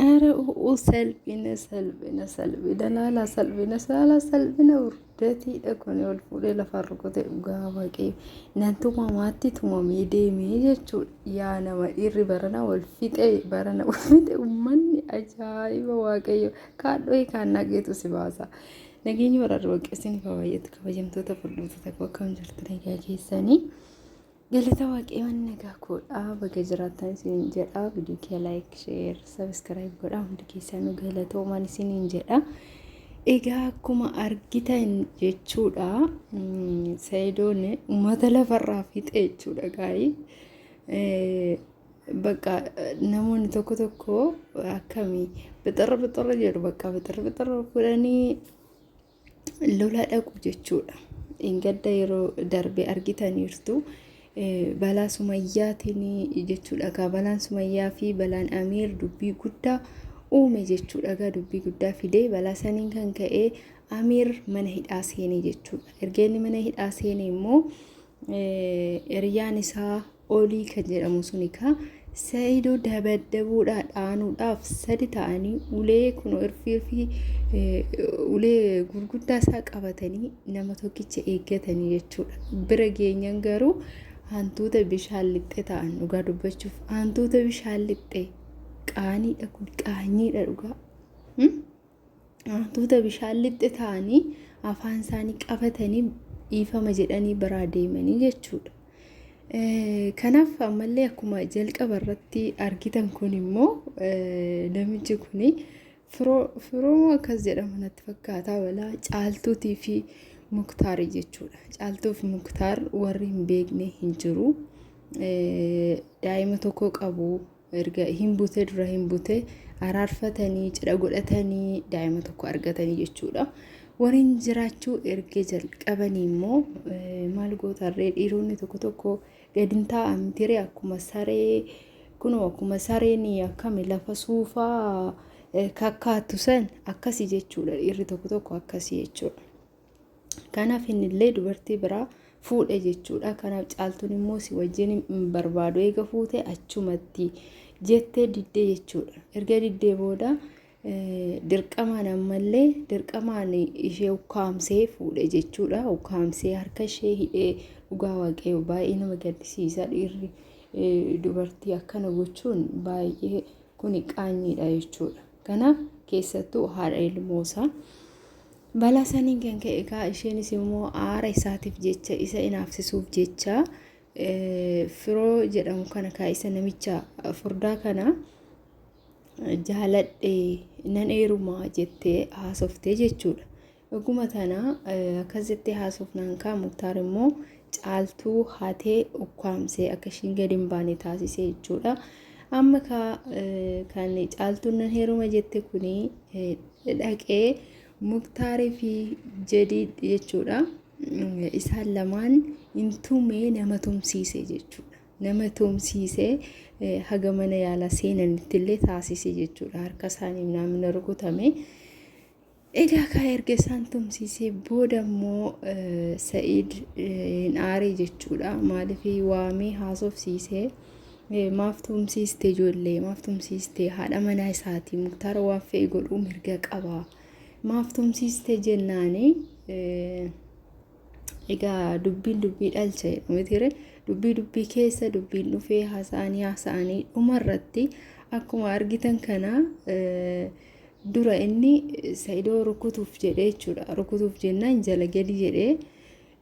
ኧረ ሰልቢነ dalaala salphina urdeetiidha kun ol fuudhee lafarra rukutee dhugaa waaqayyo nantuma maatti tumamee deemee jechuudha yaa nama dhiirri barana wal fixe ummanni ajaa'iba waaqayyo kaadhoo kaannaa geetu si baasa nageenyi waraarra waaqessin baay'eetti kabajamtoota furdootaa tokko akkam jirtu nagaa keessanii galata waaqayyoon nagaa koodhaa baga jiraatan isiniin jedha viidiyoo kee like share subscribe godhaa hundi keessanuu galatoomaan isiniin jedha egaa akkuma argitan jechuudha Sa'iidoon uummata lafarraa fixe jechuudha gaa'ii bakka namoonni tokko akkamii bixarra jedhu bakka bixarra fudhanii lola dhaqu jechuudha ingadda yeroo darbee argitaniirtu balaa Sumayyaatiin jechuudha gaa balaan Sumayyaa fi balaan Amiir dubbii guddaa uume jechuudha dubbii guddaa fidee balaa saniin kan ka'ee Amiir mana hidhaa seenee jechuudha erga inni mana hidhaa seenee immoo hiriyaan isaa Olii kan jedhamu suni ka Sa'iidoo dabaddabuudhaan dhaanuudhaaf sadi ta'anii ulee kun irfii ulee gurguddaa isaa qabatanii nama tokkicha eeggatanii jechuudha bira geenyan garuu hantuuta bishaan lixxe ta'an dhugaa dubbachuuf hantuuta bishaan lixxe qaaniidha kun qaanyiidha dhugaa hantuuta bishaan lixxe ta'anii afaan isaanii qabatanii dhiifama jedhanii biraa deemanii jechuudha kanaaf ammallee akkuma jalqaba irratti argitan kun immoo namichi kun firoo akkas jedhama natti fakkaata walaa Caaltuutii fi Muktaar jechuudha Caaltuuf Muktaar warri hin beekne hin jiru daa'ima tokko qabu erga hin bute araarfatanii cidha godhatanii daa'ima tokko argatanii jechuudha warri jiraachuu erga jalqabanii immoo maal gootarree dhiironni tokko gadin taa'an tiree akkuma saree kunoo akkuma sareen akkami lafa suufaa kakkaattu san akkasii jechuudha dhiirri tokko akkasii jechuudha kanaaf innillee dubartii biraa fuudhe jechuudha kanaaf Caaltuun immoo si wajjin barbaadu eega fuute achumatti jettee diddee jechuudha erga diddee booda dirqamaan ammallee dirqamaan ishee ukkaamsee fuudhe jechuudha ukkaamsee harka ishee hidhee dhugaa waaqayyo baay'ee nama gaddisiisa dhiirri dubartii akkana gochuun baay'ee kun qaanyiidha jechuudha kanaaf keessattuu haadha ilmoosaa balaa saniin kan ka'e egaa isheenis immoo aara isaatiif jecha isa inaafsisuuf jecha firoo jedhamu kana kaa'isa namicha furdaa kana jaaladhee nan eerumaa jettee haasoftee jechuudha dhuguma tana akkas jettee haasofnaan kaa Muktaar immoo Caaltuu hatee ukkaamsee akka ishiin gadi hin baane taasisee jechuudha amma kan Caaltuun nan heeruma jette kuni dhaqee Muktaarii fi Jadiid jechuudha isaan lamaan intumee nama tumsiise jechuudha nama tumsiise haga mana yaala seenanitti illee taasise jechuudha harka isaanii namni rukutame egaa ka erga isaan tumsiise booda immoo Sa'iid aarii jechuudha maaliif waamee haasofsiise maaf tumsiiste ijoollee maaf tumsiiste haadha manaa isaatii Muktaar waan fe'e godhuu mirga qaba maaf tumsiiste jennaani egaa dubbii dhalcha jedhametire dubbii keessa dubbiin dhufee haasa'anii dhumarratti akkuma argitan kana dura inni Sa'iidoo rukutuuf jedhee jechuudha rukutuuf jennaan jala gadi jedhee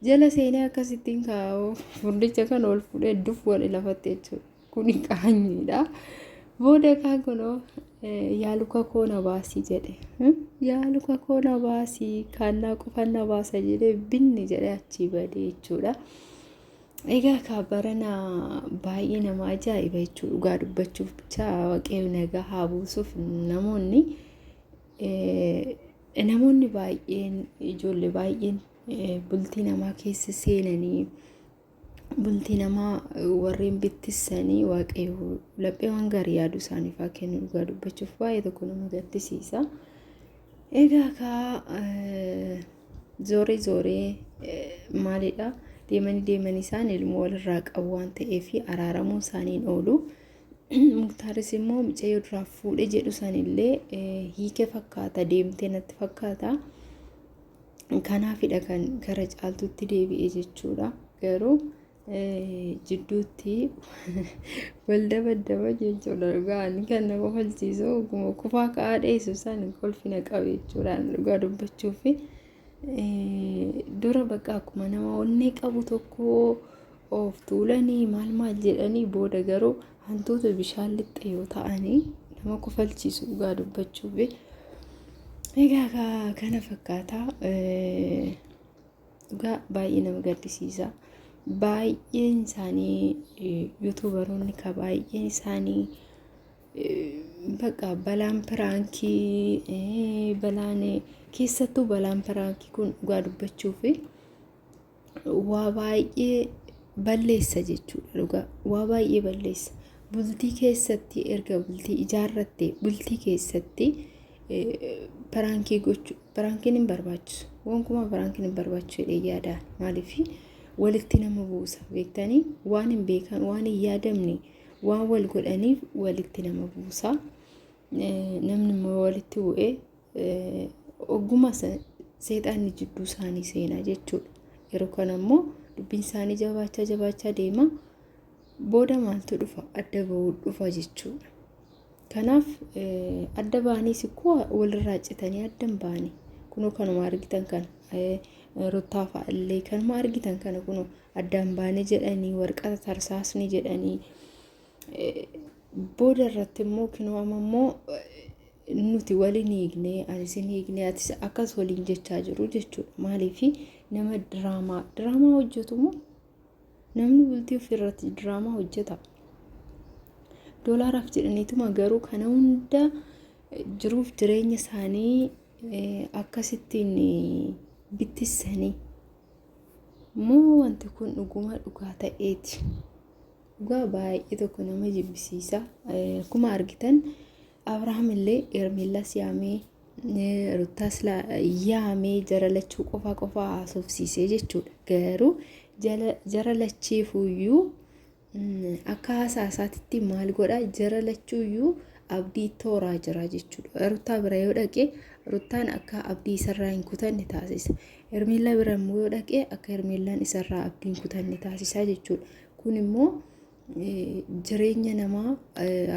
jala seenee akkasittiin kaa'u furdicha kan ol fuudhee duf wal lafatti jechuudha kuni qaanyiidha booda kan kunoo yaaluka koona baasii jedhe yaaluka koona baasii kaannaa qofanna baasa jedhe binni jedhe achii badee jechuudha egaa kabarana baay'ee nama ajaa'iba jechuudha dhugaa dubbachuuf bicha waaqayyo nagaa haa buusuuf namoonni baay'een ijoollee baay'een bultii namaa keessa seenanii bultii namaa warreen bittisanii waaqayyo laphee waan gaarii yaadu isaaniif haa kennu dhugaa dubbachuuf baay'ee tokko nama gaddisiisa egaa zooree maalidha deemanii isaan ilmoo walirraa qabu waan ta'eef araaramuun isaaniin oolu Muktaaris immoo mucayyoo duraa fuudhe jedhu sanillee hiike fakkaata deemtee natti fakkaata. Kanaafidha kan gara caaltuutti deebi'e jechuudha. Garuu jidduutti wal dabaddaba jechuudha. Dhugaanii kan nama kofalchiisu oguma kufaa ka'aa dheessu san kolfina qabe jechuudhaan dhugaa dubbachuuf dura bakka akkuma nama onnee qabu tokko of tuulanii maal jedhanii booda garuu hantuuta bishaan lixxe yoo ta'anii nama kofalchiisu dhugaa dubbachuuf. Egaa kana fakkaata. Dhugaa baay'ee nama gaddisiisa. Baay'een isaanii yuutuubaroonni ka baay'een isaanii bakka balaan piraankii balaan keessattuu balaan piraankii kun dhugaa dubbachuuf waa baay'ee balleessa jechuudha. Dhugaa waa baay'ee balleessa. Bultii keessatti erga bultii ijaarratte bultii keessatti piraankii gochuu piraankiin hin barbaachisu. Wankuma piraankiin hin barbaachisu jedhee yaadaan maaliif walitti nama buusa beektanii waan hin beekan waan hin yaadamne waan wal godhaniif walitti nama buusa. Namni immoo walitti bu'ee ogguma seexaanni jidduu isaanii seenaa jechuudha. Yeroo kana immoo dubbiin isaanii jabaachaa deema. Booda maaltu dhufa adda bahuu dhufa jechuudha. Kanaaf adda baanii sikkoo walirraa citanii addan baanii kunoo kanuma argitan kana Rutaa fa'allee kanuma argitan kana kunoo addaan baanii jedhanii warqata tarsaasni jedhanii booda irratti immoo kinoo ammoo nuti waliin hiignee anis hin hiignee atis akkas waliin jechaa jiru jechuudha. Maaliif nama diraamaa hojjetu moo namni bultii ofirratti diraamaa hojjeta. Doolaaraaf jedhaniituma garuu kana hunda jiruuf jireenya isaanii akkasittiin bittisanii moo wanti kun dhuguma dhugaa ta'eeti. Dhugaa baay'ee tokko nama jibbisiisa. Akkuma argitan Abrahaam illee Ermiilaas yaamee Rutaas yaamee jara lachuu qofa haasofsiisee jechuudha. Garuu jara lachiifuyyuu akka haasasaatitti maal godha jara lachuuyyuu abdii tooraa jira jechuudha. Rutaa bira yoo dhaqee Rutaan akka abdii isarraa hin kutanne taasisa. Ermiilaa bira immoo yoo dhaqee akka Ermiilaan isarraa abdii hin kutanne taasisa jechuudha. Kun immoo jireenya namaa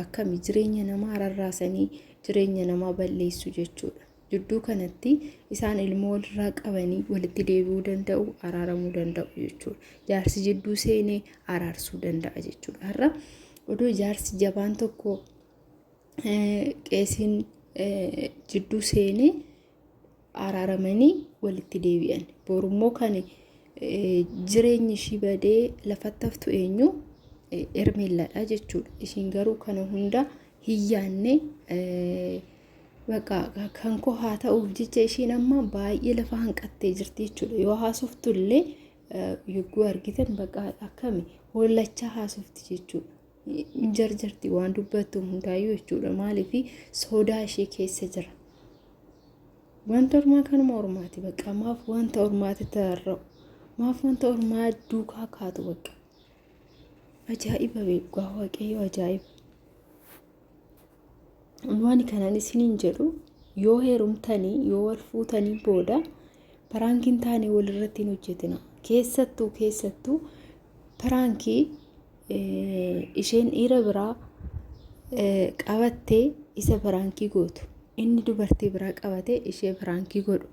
akkami jireenya namaa rarraasanii jireenya namaa balleessu jechuudha. Jidduu kanatti isaan ilmoo walirraa qabanii walitti deebi'uu danda'u, araaramuu danda'u jechuudha. Jaarsi jidduu seenee araarsuu danda'a jechuudha. Har'a odoo jaarsi jabaan tokko qeesiin jidduu seenee araaramanii walitti deebi'an. Borummoo kan jireenyi ishii badee lafatti haftu eenyu Ermiilaadha jechuudha. Ishiin garuu kana hunda hin yaanne bakka kan koo haa ta'uuf jecha ishiin amma baay'ee lafa hanqattee jirti jechuudha. Yoo haasoftu illee yogguu argitan bakka akkami hollachaa haasofti jechuudha. Jarjarti waan dubbattu hundaayyuu jechuudha. Maaliif sodaa ishee keessa jira. Wanta ormaa kanuma ormaati bakka maaf wanta ormaati tarra'u maaf wanta ormaa duukaa kaatu bakka ajaa'iba beekaa waaqayyo ajaa'iba. Waan kanaan isiniin jedhu yoo heerumtanii yoo wal fuutanii booda piraankiin taane walirratti hin hojjetina. Keessattuu piraankii isheen dhiira biraa qabattee isa piraankii gootu. Inni dubartii biraa qabatee ishee piraankii godhu.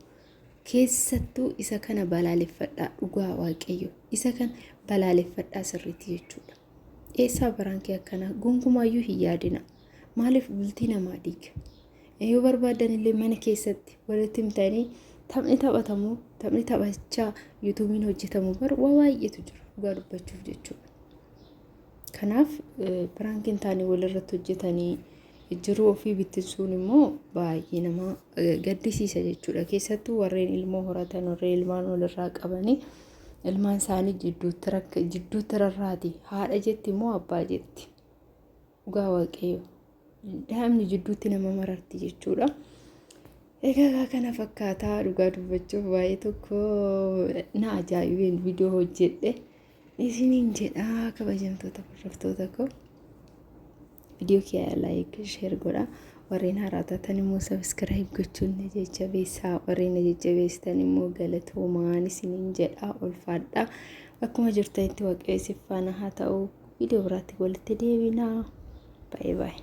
Keessattuu isa kana balaaleffadhaa dhugaa waaqayyo. Isa kana balaaleffadhaa sirriitti jechuudha. Eessaa piraankii akkanaa gonkumayyuu hin yaadina. Maaliif bultii namaa dhiiga? Yoo barbaadan illee mana keessatti walitti himtanii taphni taphatamu taphni taphachaa yuutuubiin hojjetamu bar waa baay'eetu jira dhugaa dubbachuuf jechuudha. Kanaaf piraankiin taane walirratti hojjetanii jiruu ofii bittinsuun immoo baay'ee nama gaddisiisa jechuudha. Keessattuu warreen ilmoo horatan warreen ilmaan walirraa qabanii ilmaan isaanii jidduutti rarraati. Haadha jetti immoo abbaa jetti. Dhugaa waaqayyo. Daa'imni jidduutti nama mararti jechuudha. Egaa kana fakkaataa dhugaa dubbachuuf baay'ee tokko na ajaa'ibeen viidiyoo hojjedhe isiniin jedhaa kabajamtoota hordoftoota koo. viidiyoo kiyya like share godha. Warreen haaraa taatan immoo subscribe gochuun na jajjabeessaa. Warreen na jajjabeessitan immoo galatoomaa isiniin jedha. Ulfaadha. Akkuma jirtanitti waaqayyo isin faana haa ta'u. Viidiyoo biraatti walitti deebinaa. Bye bye.